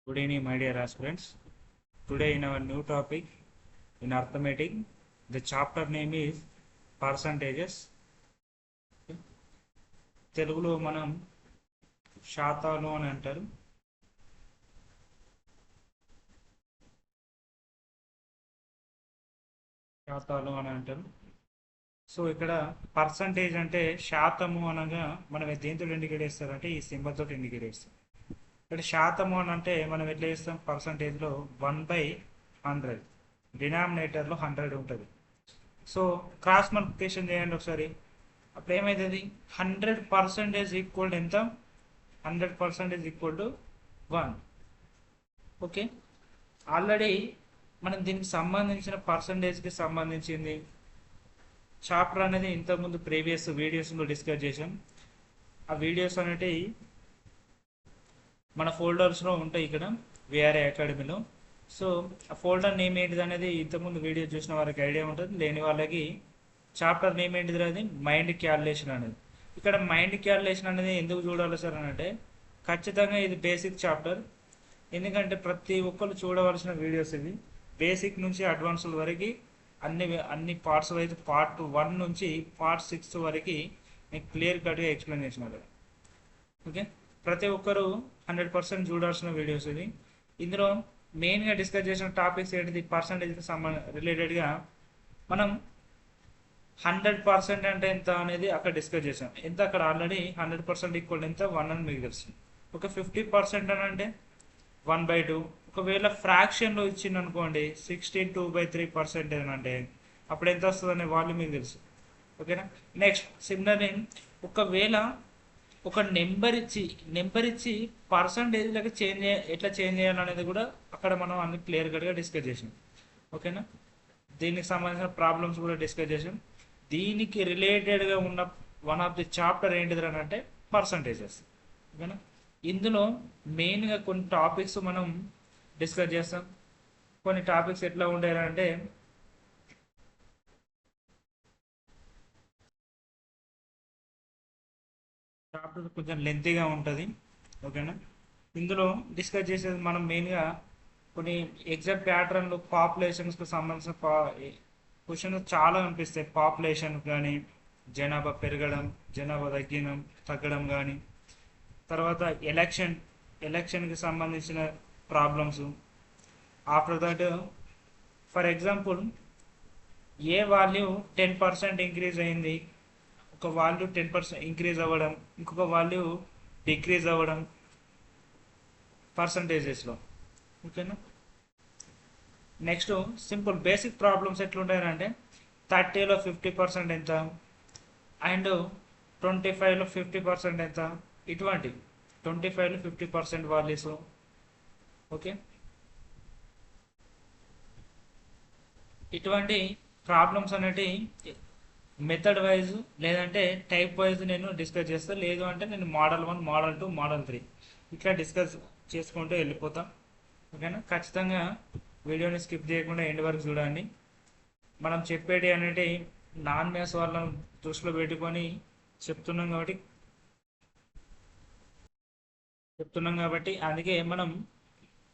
Good evening, my dear aspirants. Today, in our new topic in arithmetic, the chapter name is percentages. తెలుగులో మనం శాతాలు అని అంటారు. So ఇక్కడ percentage అంటే శాతము అనగా మనం దేంతో ఇండికేట్ చేస్తారంటే ఈ సింబల్ తోటి ఇండికేట్ చేస్తాం. ఇక్కడ శాతము అని అంటే మనం ఎట్లా చేస్తాం, పర్సంటేజ్లో 1/100, డినామినేటర్లో 100 ఉంటుంది. సో క్రాస్ మల్టిప్లికేషన్ చేయండి ఒకసారి. అప్పుడు ఏమవుతుంది, 100% ఈక్వల్ ఎంత, 100% ఈక్వల్ టు 1. ఓకే, ఆల్రెడీ మనం దీనికి సంబంధించిన పర్సంటేజ్కి సంబంధించింది చాప్టర్ అనేది ఇంతకుముందు ప్రీవియస్ వీడియోస్లో డిస్కస్ చేసాం. ఆ వీడియోస్ అనేటివి మన ఫోల్డర్స్లో ఉంటాయి ఇక్కడ విఆర్ఏ అకాడమీలో. సో ఆ ఫోల్డర్ నేమ్ ఏంటిది అనేది ఇంతకుముందు వీడియో చూసిన వాళ్ళకి ఐడియా ఉంటుంది, లేని వాళ్ళకి చాప్టర్ నేమ్ ఏంటిది అది మైండ్ క్యాలిక్యులేషన్ అనేది. ఇక్కడ మైండ్ క్యాలిక్యులేషన్ అనేది ఎందుకు చూడాలి సార్ అని అంటే, ఖచ్చితంగా ఇది బేసిక్ చాప్టర్. ఎందుకంటే ప్రతి ఒక్కరు చూడవలసిన వీడియోస్ ఇవి, బేసిక్ నుంచి అడ్వాన్స్డ్ వరకు అన్ని పార్ట్స్ వైజ్ పార్ట్ 1 నుంచి పార్ట్ 6 వరకు మీకు క్లియర్ కట్గా ఎక్స్ప్లెయిన్ చేసినారు. ఓకే, ప్రతి ఒక్కరు 100% చూడాల్సిన వీడియోస్ ఇది. ఇందులో మెయిన్గా డిస్కస్ చేసిన టాపిక్స్ ఏంటిది, పర్సంటేజ్కి రిలేటెడ్గా మనం 100% అంటే ఎంత అనేది అక్కడ డిస్కస్ చేసాం. ఎంత అక్కడ ఆల్రెడీ 100% ఈక్వల్ ఎంత 1 అని మీకు తెలుసు. ఒక 50% అని అంటే 1/2. ఒకవేళ ఫ్రాక్షన్లో ఇచ్చింది అనుకోండి 16/2/3% అని అంటే అప్పుడు ఎంత వస్తుంది అనే వాళ్ళు మీకు తెలుసు. ఓకేనా. నెక్స్ట్ సిమిలర్లీ ఒకవేళ ఒక నెంబర్ ఇచ్చి పర్సంటేజ్లకి ఎట్లా చేంజ్ చేయాలనేది కూడా అక్కడ మనం అన్ని క్లియర్ కట్గా డిస్కస్ చేసాం. ఓకేనా, దీనికి సంబంధించిన ప్రాబ్లమ్స్ కూడా డిస్కస్ చేసాం. దీనికి రిలేటెడ్గా ఉన్న వన్ ఆఫ్ ది చాప్టర్ ఏంటిది అని అంటే పర్సంటేజెస్. ఓకేనా, ఇందులో మెయిన్గా కొన్ని టాపిక్స్ మనం డిస్కస్ చేస్తాం. కొన్ని టాపిక్స్ ఎట్లా ఉండేనంటే, చాప్టర్ కొంచెం లెంతీగా ఉంటుంది. ఓకేనా, ఇందులో డిస్కస్ చేసేది మనం మెయిన్గా కొన్ని ఎగ్జామ్ ప్యాటర్న్లు పాపులేషన్స్కి సంబంధించిన క్వశ్చన్స్ చాలా అనిపిస్తాయి. పాపులేషన్ కానీ, జనాభా పెరగడం, జనాభా తగ్గడం కానీ, తర్వాత ఎలక్షన్కి సంబంధించిన problems. After that for example A value 10% increase అయింది, ఒక వాల్యూ 10% ఇంక్రీజ్ అవ్వడం, ఇంకొక వాల్యూ డిక్రీజ్ అవ్వడం పర్సంటేజెస్లో. ఓకేనా, నెక్స్ట్ సింపుల్ బేసిక్ ప్రాబ్లమ్స్ ఎట్లుంటాయంటే 30లో 50% ఎంత, అండ్ 25లో 50% ఎంత, ఇటువంటి 25లో 50% వాల్యూస్. ఓకే, ఇటువంటి ప్రాబ్లమ్స్ అనేటి మెథడ్ వైజ్ లేదంటే టైప్ వైజ్ నేను డిస్కస్ చేస్తాను. లేదు అంటే నేను మోడల్ 1, మోడల్ 2, మోడల్ 3 ఇట్లా డిస్కస్ చేసుకుంటూ వెళ్ళిపోతాం. ఓకేనా, ఖచ్చితంగా వీడియోని స్కిప్ చేయకుండా ఎండ్ వరకు చూడండి. మనం చెప్పేటి అనేటి నాన్ మ్యాథ్స్ వాళ్ళని దృష్టిలో పెట్టుకొని చెప్తున్నాం కాబట్టి అందుకే మనం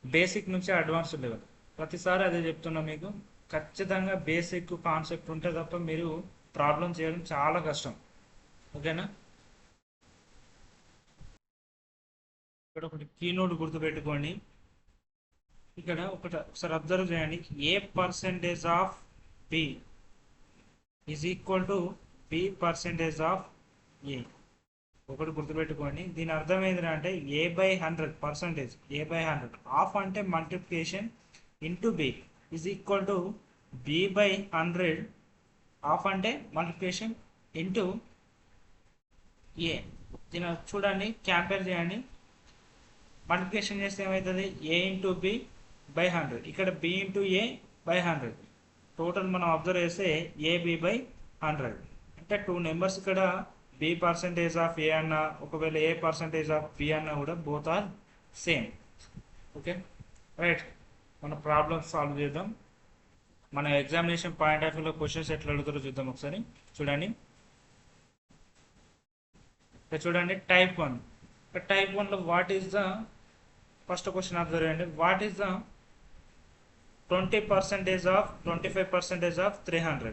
బేసిక్ నుంచి అడ్వాన్స్ లెవెల్ ప్రతిసారి అదే చెప్తున్నాం మీకు. ఖచ్చితంగా బేసిక్ కాన్సెప్ట్ ఉంటే తప్ప మీరు ప్రాబ్లం చేయడం చాలా కష్టం. ఓకేనా, ఇక్కడ ఒకటి కీనోట్ గుర్తుపెట్టుకోండి. ఇక్కడ ఒకసారి అబ్జర్వ్ చేయండి, A% of B is equal to B% of A. ఒకటి గుర్తుపెట్టుకోండి, దీని అర్థం ఏంటంటే A/100%, A/100 ఆఫ్ అంటే multiplication into B is equal to B/100 of అంటే మల్టిప్లికేషన్ ఇంటూ A. దీని చూడండి, కంపేర్ చేయండి. మల్టిప్లికేషన్ చేస్తే ఏమవుతుంది, A/B/100, ఇక్కడ B/A/100. టోటల్ మనం అబ్జర్వ్ చేస్తే AB/100 అంటే 2 నెంబర్స్. ఇక్కడ B% ఆఫ్ A అన్న, ఒకవేళ A% ఆఫ్ B అన్న కూడా both are same. Okay right, మన ప్రాబ్లమ్ సాల్వ్ చేద్దాం. మన ఎగ్జామినేషన్ పాయింట్ ఆఫ్ వ్యూలో క్వశ్చన్స్ ఎట్లా అడుగుతారో చూద్దాం ఒకసారి. చూడండి టైప్ 1. టైప్ 1లో what is the first question observe చేయండి. What is the 20% of 25% of 300?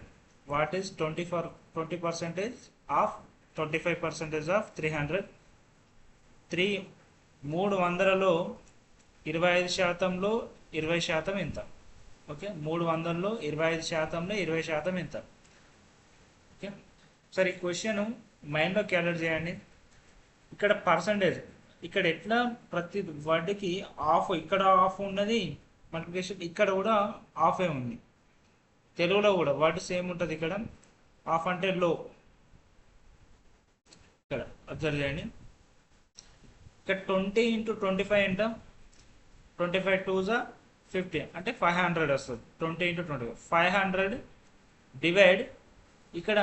What is 20% of 25% of 300? 300లో 25%లో 20% ఎంత? ఓకే, 300లో 25%లో 20% ఎంత? ఓకే, సరే ఈ క్వశ్చన్ మైండ్లో క్యాలిక్యులేట్ చేయండి. ఇక్కడ పర్సంటేజ్, ఇక్కడ ఎట్లా ప్రతి వర్డ్కి ఆఫ్, ఇక్కడ ఆఫ్ ఉన్నది మల్టిప్లికేషన్, ఇక్కడ కూడా ఆఫే ఉంది. తెలుగులో కూడా వర్డ్ సేమ్ ఉంటుంది. ఇక్కడ ఆఫ్ అంటే లో. ఇక్కడ అబ్జర్వ్ చేయండి. ఇక్కడ 20 × 25 ఎంత? 25 2 50 అంటే 500 వస్తుంది. 20 × 25 500 డివైడ్, ఇక్కడ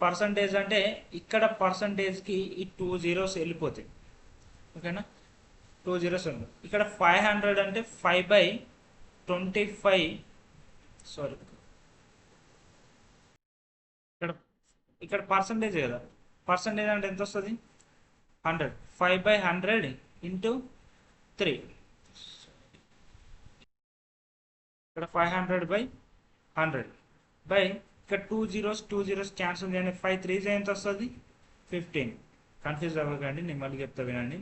పర్సంటేజ్ అంటే ఇక్కడ పర్సంటేజ్కి ఈ 2 zeros వెళ్ళిపోతాయి. ఓకేనా, 2 zeros ఉంది. ఇక్కడ 500 అంటే 5/25, సారీ ఇక్కడ పర్సంటేజ్ కదా, పర్సంటేజ్ అంటే ఎంత వస్తుంది? 100. 5/100 ఇంటూ 3, ఇక్కడ 500/100 బై, ఇక్కడ 2 zeros క్యాన్సిల్ చేయండి. 5 3s ఎంత వస్తుంది? 15. కన్ఫ్యూజ్ అవ్వకండి, నేను మళ్ళీ చెప్తా వినండి.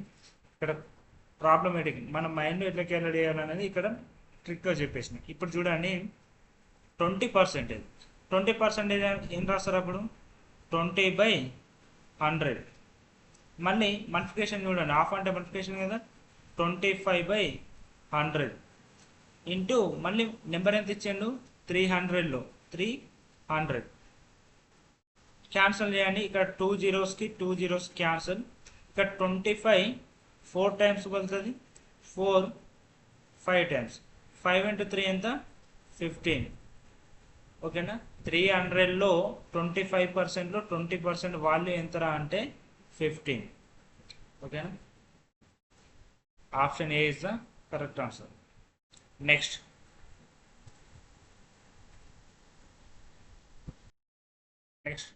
ఇక్కడ ప్రాబ్లమేటిక్ మన మైండ్లో ఎట్లా క్యాలిక్యులేట్ చేయాలనేది ఇక్కడ ట్రిక్గా చెప్పేసిన. ఇప్పుడు చూడండి, 20% ఏం రాస్తారు అప్పుడు? 20/100. మళ్ళీ మల్టిప్లికేషన్ చూడండి, హాఫ్ అంటే మల్టిప్లికేషన్ కదా, 25/100 ఇంటూ మళ్ళీ నెంబర్ ఎంత ఇచ్చిండు? 300లో 300 క్యాన్సిల్ చేయండి. ఇక్కడ 2 zeros 2 zeros క్యాన్సిల్. ఇక్కడ 25 4 times వెళ్తుంది, 4 5 times. 5 × 3 ఎంత? 15. ఓకేనా, 300లో 25%లో 20% వాల్యూ ఎంతరా అంటే 15. ఓకేనా, option A is the correct answer. Next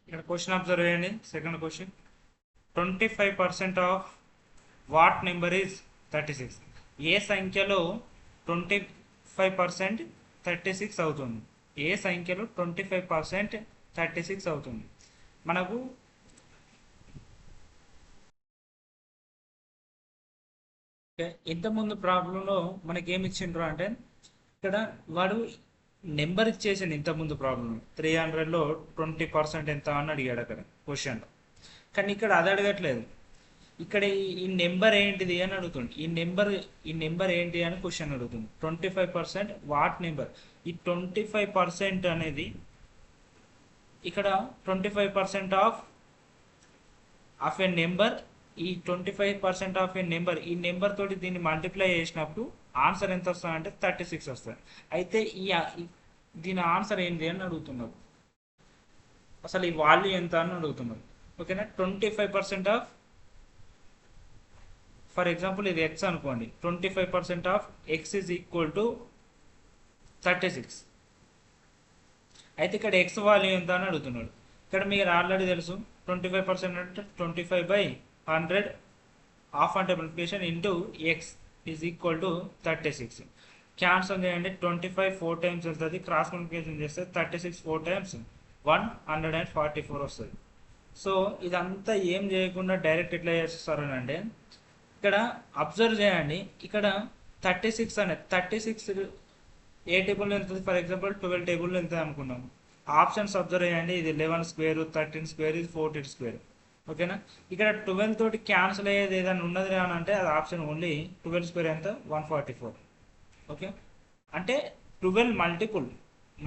ఇక్కడ క్వశ్చన్ అబ్జర్వ్ చేయండి. Second question, 25% of what number is 36? ఏ సంఖ్యలో 25% 36 అవుతుంది? ఏ సంఖ్యలో 25% 36 అవుతుంది? మనకు ఇంతకుముందు ప్రాబ్లంలో మనకి ఏమి ఇచ్చిండ్రు అంటే, ఇక్కడ వాడు నెంబర్ ఇచ్చేసింది. ఇంతకుముందు ప్రాబ్లం 300లో 20% ఎంత అని అడిగాడు అక్కడ క్వశ్చన్లో. కానీ ఇక్కడ అది అడగట్లేదు. ఇక్కడ ఈ నెంబర్ ఏంటిది అని అడుగుతుంది. ఈ నెంబర్ ఏంటి అని క్వశ్చన్ అడుగుతుంది. 25% వాట్ నెంబర్? ఈ 25% అనేది ఇక్కడ 25% ఆఫ్ ఎ నెంబర్. ఈ 25% ఆఫ్ ఎ నెంబర్, ఈ నెంబర్ తోటి దీన్ని మల్టిప్లై చేసినప్పుడు ఆన్సర్ ఎంత వస్తుంది అంటే 36 వస్తుంది. అయితే దీని ఆన్సర్ ఏంటి అని అడుగుతున్నారు. అసలు ఈ వాల్యూ ఎంత అని అడుగుతున్నారు. ఓకేనా, 25% ఆఫ్, ఫర్ ఎగ్జాంపుల్ ఇది ఎక్స్ అనుకోండి, 25% of X is equal to 36. అయితే ఇక్కడ ఎక్స్ వాల్యూ ఎంత అని అడుగుతున్నాడు. ఇక్కడ మీరు ఆల్రెడీ తెలుసు, 25% అంటే 25/100 హాఫ్ అంటే multiplication into X is equal to 36. Cancel చేయండి. 25 4 times వస్తుంది, క్రాస్ మల్టిప్లికేషన్ చేస్తే 36 4 times 144 వస్తుంది. సో ఇదంతా ఏం చేయకుండా డైరెక్ట్ ఎట్లా చేస్తారనంటే, ఇక్కడ అబ్జర్వ్ చేయండి. ఇక్కడ 36 అనేది 36 ఏ టేబుల్లో ఎంత? ఫర్ ఎగ్జాంపుల్ 12 టేబుల్లో ఎంత అనుకున్నాం. ఆప్షన్స్ అబ్జర్వ్ చేయండి. ఇది 11 square, 13 square, ఇది 14 square. ఓకేనా, ఇక్కడ 12 తోటి క్యాన్సిల్ అయ్యేది ఏదైనా ఉన్నది అని అంటే అది ఆప్షన్ ఓన్లీ 12 square ఎంత? 144. ఓకే, అంటే 12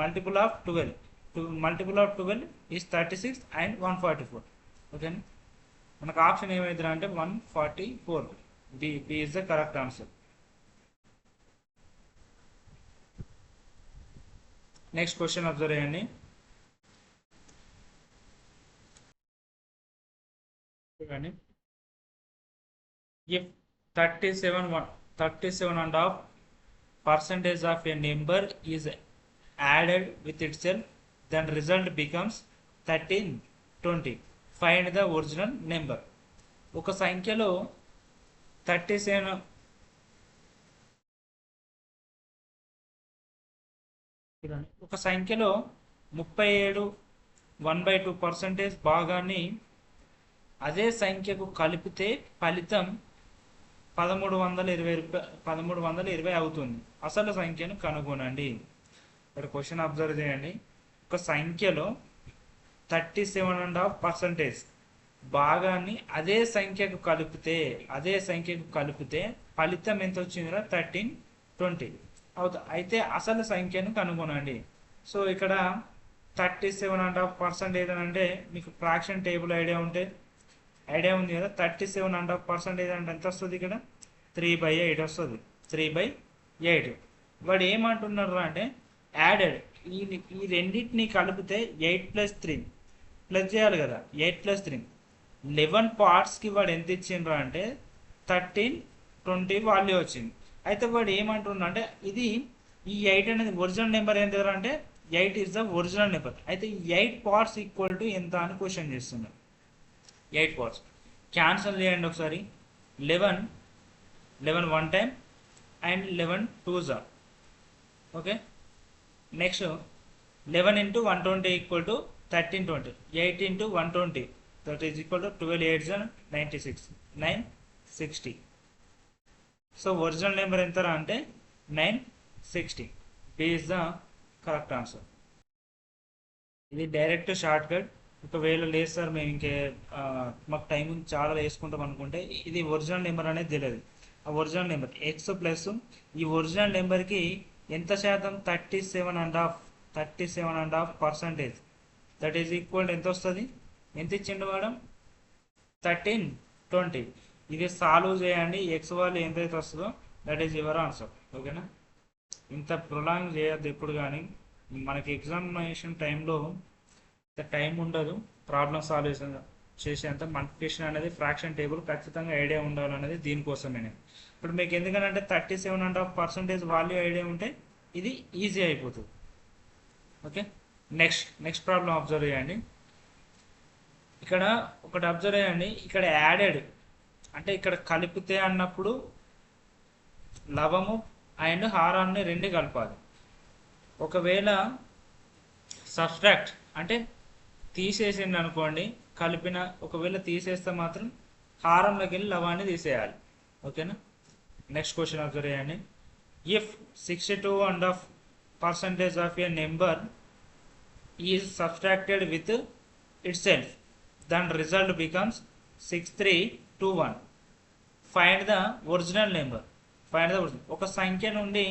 మల్టిపుల్ ఆఫ్ 12 ఈజ్ 36 అండ్ 144. ఓకేనా, మనకు ఆప్షన్ ఏమైంది అంటే 144. B is the correct answer. Next question observe చేయండి. If 37.5% of a number is added with itself, then result becomes 1320. Find the original number. ఒక సంఖ్యలో 37 ఒక సంఖ్యలో 37 1/2% భాగాన్ని అదే సంఖ్యకు కలిపితే ఫలితం 1320 అవుతుంది. అసలు సంఖ్యను కనుగొనండి. ఇక్కడ క్వశ్చన్ అబ్జర్వ్ చేయండి. ఒక సంఖ్యలో 37.5% భాగాన్ని అదే సంఖ్యకు కలిపితే ఫలితం ఎంత వచ్చిందిరా 1320 అవుతా. అయితే అసలు సంఖ్యను కనుగొనండి. సో ఇక్కడ 37.5% అంటే మీకు ఫ్రాక్షన్ టేబుల్ ఐడియా ఉంది కదా. 37.5% అంటే ఎంత వస్తుంది? ఇక్కడ 3/8 వస్తుంది. 3/8. వాడు ఏమంటున్నారు అంటే యాడెడ్ ఈ రెండింటిని కలిపితే 8+3 ప్లస్ చేయాలి కదా. 8+3 11 పార్ట్స్కి వాడు ఎంత ఇచ్చిండ్రా అంటే 1320 వాల్యూ వచ్చింది. అయితే వాడు ఏమంటున్నా అంటే ఈ 8 అనేది ఒరిజినల్ నెంబర్ ఏంటి అంటే 8 ఇస్ ద ఒరిజినల్ నెంబర్. అయితే ఈ 8 పార్ట్స్ ఈక్వల్ టు ఎంత అని క్వశ్చన్ చేస్తున్నారు. 8 పార్ట్స్ క్యాన్సల్ చేయండి ఒకసారి. 11 one time and 11 2s. Okay, next 11 into 120 equal to 1320. 8 into 120 that is equal to 12 8s 96 960. So original number ఎంత అంటే 960. B is the correct answer. ఇది డైరెక్ట్ షార్ట్ కట్. ఒకవేళ లేదు సార్ మేము మాకు టైం చాలా వేసుకుంటాం అనుకుంటే ఇది ఒరిజినల్ నెంబర్ అనేది తెలియదు. ఆ ఒరిజినల్ నెంబర్ ఎక్స్ ప్లస్ ఈ ఒరిజినల్ నెంబర్కి ఎంత శాతం 37.5%. దట్ ఈజ్ ఈక్వల్ ఎంత వస్తుంది? ఎంత ఇచ్చిండు మేడం? 1320. ఇది సాల్వ్ చేయండి. ఎక్స్ వాల్యూ ఎంతైతే వస్తుందో దట్ ఈజ్ యువర్ ఆన్సర్. ఓకేనా? ఇంత ప్రొలాంగ్ చేయొద్దు ఎప్పుడు కానీ. మనకి ఎగ్జామినేషన్ టైంలో టైం ఉండదు ప్రాబ్లమ్ సాల్వ్ చేసేంత. మల్టిప్లికేషన్ అనేది ఫ్రాక్షన్ టేబుల్ ఖచ్చితంగా ఐడియా ఉండాలనేది దీనికోసమే. ఇప్పుడు మీకు ఎందుకంటే 37.5% వాల్యూ ఐడియా ఉంటే ఇది ఈజీ అయిపోతుంది. ఓకే, నెక్స్ట్ ప్రాబ్లం అబ్జర్వ్ చేయండి. ఇక్కడ ఒకటి అబ్జర్వ్ చేయండి. ఇక్కడ యాడెడ్ అంటే ఇక్కడ కలిపితే అన్నప్పుడు లవము అండ్ హారాన్ని రెండు కలపాలి. ఒకవేళ సబ్స్ట్రాక్ట్ అంటే తీసేసింది అనుకోండి, ఒకవేళ తీసేస్తే మాత్రం హారంలోకి వెళ్ళి లవాన్ని తీసేయాలి. ఓకేనా? నెక్స్ట్ క్వశ్చన్ అబ్జర్వ్ చేయండి. If 62.5% of a number is subtracted with itself, then result becomes 6321. Find the original number. ఒక సంఖ్య నుండి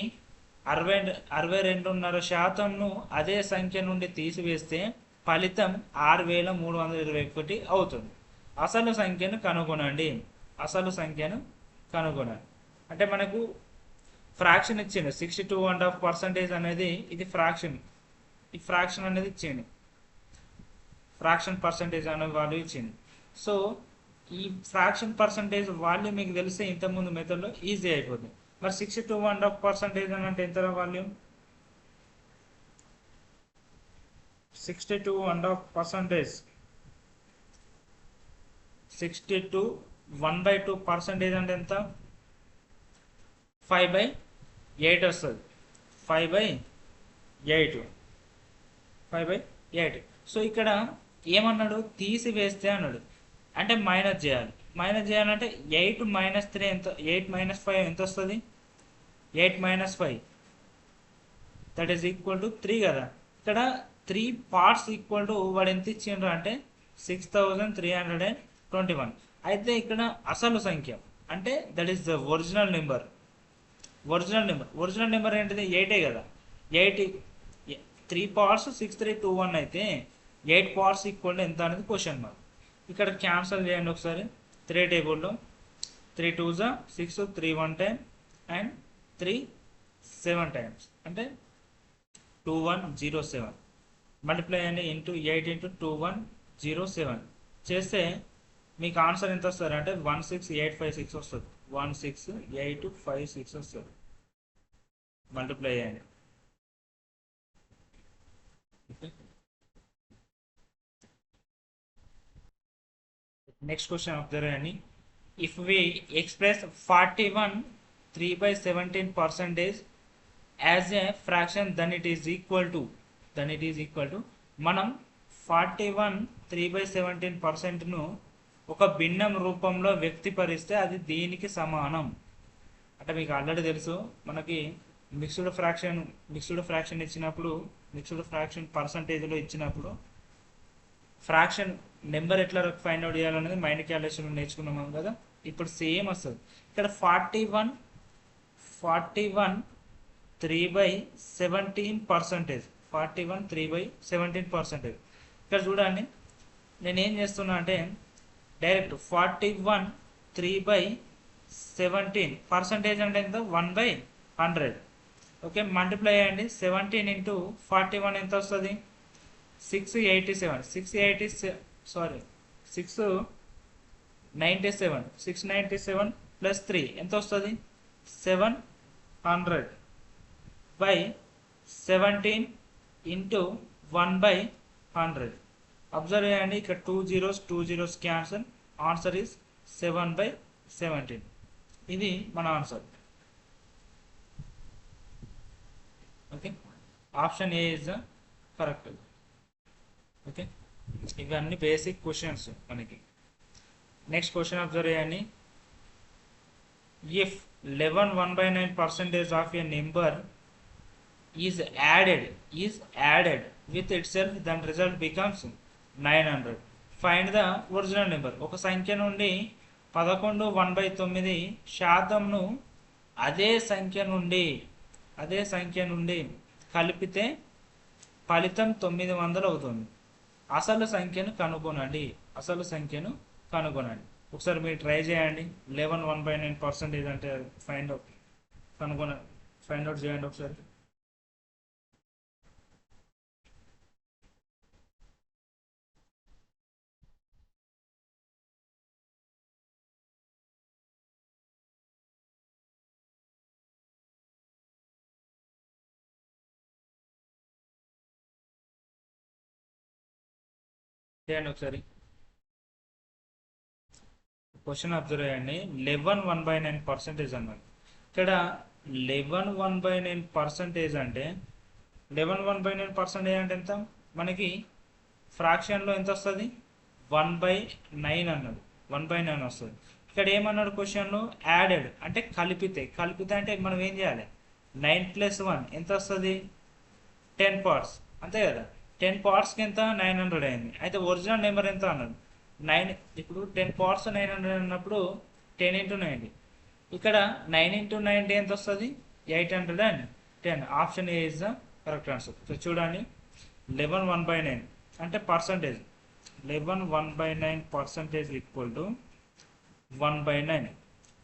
62.5% అదే సంఖ్య నుండి తీసివేస్తే ఫలితం 6321 అవుతుంది. అసలు సంఖ్యను కనుగొనండి. అంటే మనకు ఫ్రాక్షన్ ఇచ్చింది 62.5% అనేది. ఇది ఫ్రాక్షన్. ఈ ఫ్రాక్షన్ అనేది ఇచ్చింది. ఫ్రాక్షన్ పర్సంటేజ్ అనే వాల్యూ ఇచ్చింది. సో ఈ ఫ్రాక్షన్ పర్సంటేజ్ వాల్యూ మీకు తెలిస్తే ఇంతకుముందు మెథడ్లో ఈజీ అయిపోతుంది. మరి 62.5% అని అంటే ఎంత వాల్యూ? 62.5%. 62 1/2% అంటే ఎంత? 5/8 వస్తుంది. 5/8. సో ఇక్కడ ఏమన్నాడు? తీసివేస్తే అన్నాడు. అంటే మైనస్ చేయాలంటే 8 - 3 ఎంత? 8 - 5 ఎంత వస్తుంది? 8 - 5 దట్ ఈస్ ఈక్వల్ టు 3 కదా. ఇక్కడ 3 పార్ట్స్ ఈక్వల్ టు వాడు ఎంత ఇచ్చిండ్రు అంటే 6321. అయితే ఇక్కడ అసలు సంఖ్య అంటే that is the original number ఏంటిది? 8 కదా. 8 3 పార్ట్స్ 6321 అయితే 8 పార్ట్స్ ఈక్వల్ ఎంత అనేది క్వశ్చన్ మార్క్. ఇక్కడ క్యాన్సల్ చేయండి ఒకసారి. 3 టేబుల్లో 3 2s 6, 3 1 టైం అండ్ 3 7 టైమ్స్ అంటే 2107. మల్టిప్లై అయ్యండి ఇంటూ 8 × 2107 చేస్తే మీకు ఆన్సర్ ఎంత వస్తుంది అంటే 16856 వస్తుంది. 16856 వస్తుంది. మల్టిప్లై అయ్యండి. నెక్స్ట్ క్వశ్చన్ అబ్జర్వ్ చేయండి. If we express 41 3/17% as a fraction then it is equal to మనం 41 3/17%ను ఒక భిన్నం రూపంలో వ్యక్తపరిస్తే అది దీనికి సమానం. అంటే మీకు ఆల్రెడీ తెలుసు, మనకి మిక్స్డ్ ఫ్రాక్షన్ ఇచ్చినప్పుడు, మిక్స్డ్ ఫ్రాక్షన్ పర్సంటేజ్లో ఇచ్చినప్పుడు ఫ్రాక్షన్ నెంబర్ ఎట్లా ఫైండ్ అవుట్ చేయాలనేది మైండ్ క్యాలిక్యులేషన్ నేర్చుకున్నాం కదా. ఇప్పుడు సేమ్ వస్తుంది. ఇక్కడ 41 3/17%. 41 3/17%. ఇక్కడ చూడండి, నేను ఏం చేస్తున్నా అంటే డైరెక్ట్ 41 3/17% అంటే ఎంత, 1/100. ఓకే, మల్టిప్లై అయ్యండి. 17 ఇంటూ 41 ఎంత వస్తుంది, 697. 697 ప్లస్ 3 ఎంత వస్తుంది, 700/17 ఇంటూ 1/100. అబ్జర్వ్ చేయండి, ఇక్కడ 2 zeros క్యాన్సల్. Answer is 7/17. ఇది మన answer. Okay, option A is the correct. Okay, ఇవన్నీ బేసిక్ క్వశ్చన్స్ మనకి. నెక్స్ట్ క్వశ్చన్ అబ్జర్వ్ చేయండి. If 11 1/9% of a number is added with itself, then result becomes 900. Find the original number. ఒక సంఖ్య నుండి 11 1/9 శాతంను అదే సంఖ్య నుండి కలిపితే ఫలితం 900 అవుతుంది. అసలు సంఖ్యను కనుగొనండి. ఒకసారి మీరు ట్రై చేయండి. 11 1/9% అంటే ఫైండ్ అవుట్ చేయండి ఒకసారి. చేయండి ఒకసారి. క్వశ్చన్ అబ్జర్వ్ చేయండి. 11 1/9% అన్నది. ఇక్కడ 11 1/9% అంటే 11 1/9% అంటే ఎంత, మనకి ఫ్రాక్షన్లో ఎంత వస్తుంది, 1/9 అన్నది. 1/9 వస్తుంది. ఇక్కడ ఏమన్నాడు క్వశ్చన్లో, యాడెడ్ అంటే కలిపితే అంటే మనం ఏం చేయాలి, 9 + 1 ఎంత వస్తుంది, 10 parts అంతే కదా. 10 partsకి ఎంత, 900 అయింది. అయితే ఒరిజినల్ నెంబర్ ఎంత అన్నాడు, 9. ఇప్పుడు 10 parts 900 అన్నప్పుడు 10 × 90. ఇక్కడ 9 × 90 ఎంత వస్తుంది, 810. Option A is the correct answer. So చూడండి, 11 1/9 అంటే పర్సంటేజ్. 11 1/9% equal to 1/9.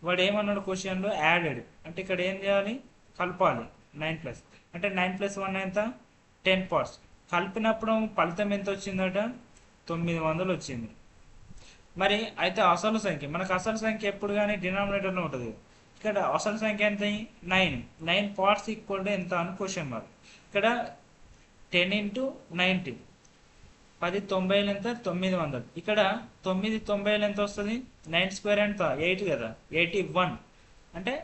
వాడు ఏమన్నాడు క్వశ్చన్లో, యాడెడ్ అంటే ఇక్కడ ఏం చేయాలి, కలపాలి. 9+ అంటే 9 + 1 ఎంత, 10 parts. కలిపినప్పుడు ఫలితం ఎంత వచ్చిందట, 900 వచ్చింది. మరి అయితే అసలు సంఖ్య, మనకు అసలు సంఖ్య ఎప్పుడు కానీ డినామినేటర్లో ఉంటుంది. ఇక్కడ అసలు సంఖ్య ఎంత, 9 parts ఈక్వల్ టు ఎంత అని క్వశ్చన్ మార్క్. ఇక్కడ 10 × 90, 10 90 ఎంత, 900. ఇక్కడ 9 90 ఎంత వస్తుంది, 9² ఎంత, 8 కదా, 81 అంటే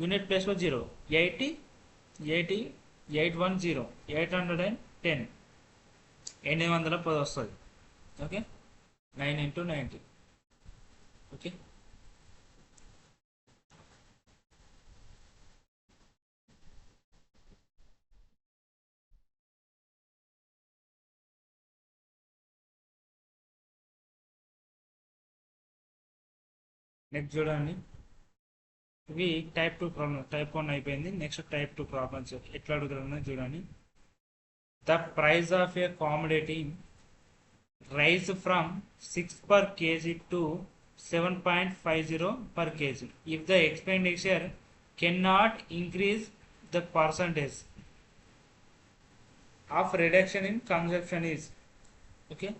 యూనిట్ ప్లేస్లో 0, 810 810 వస్తుంది. ఓకే, 9 × 90. ఓకే, నెక్స్ట్ చూడండి. ఇవి టైప్ 2 ప్రాబ్లమ్. టైప్ 1 అయిపోయింది. నెక్స్ట్ టైప్ 2 ప్రాబ్లమ్స్ ఎట్లా అడుగుతారో చూడండి. The price of a commodity rise from 6 per kg to 7.50 per kg if the expenditure cannot increase the percentage of reduction in consumption is. Okay,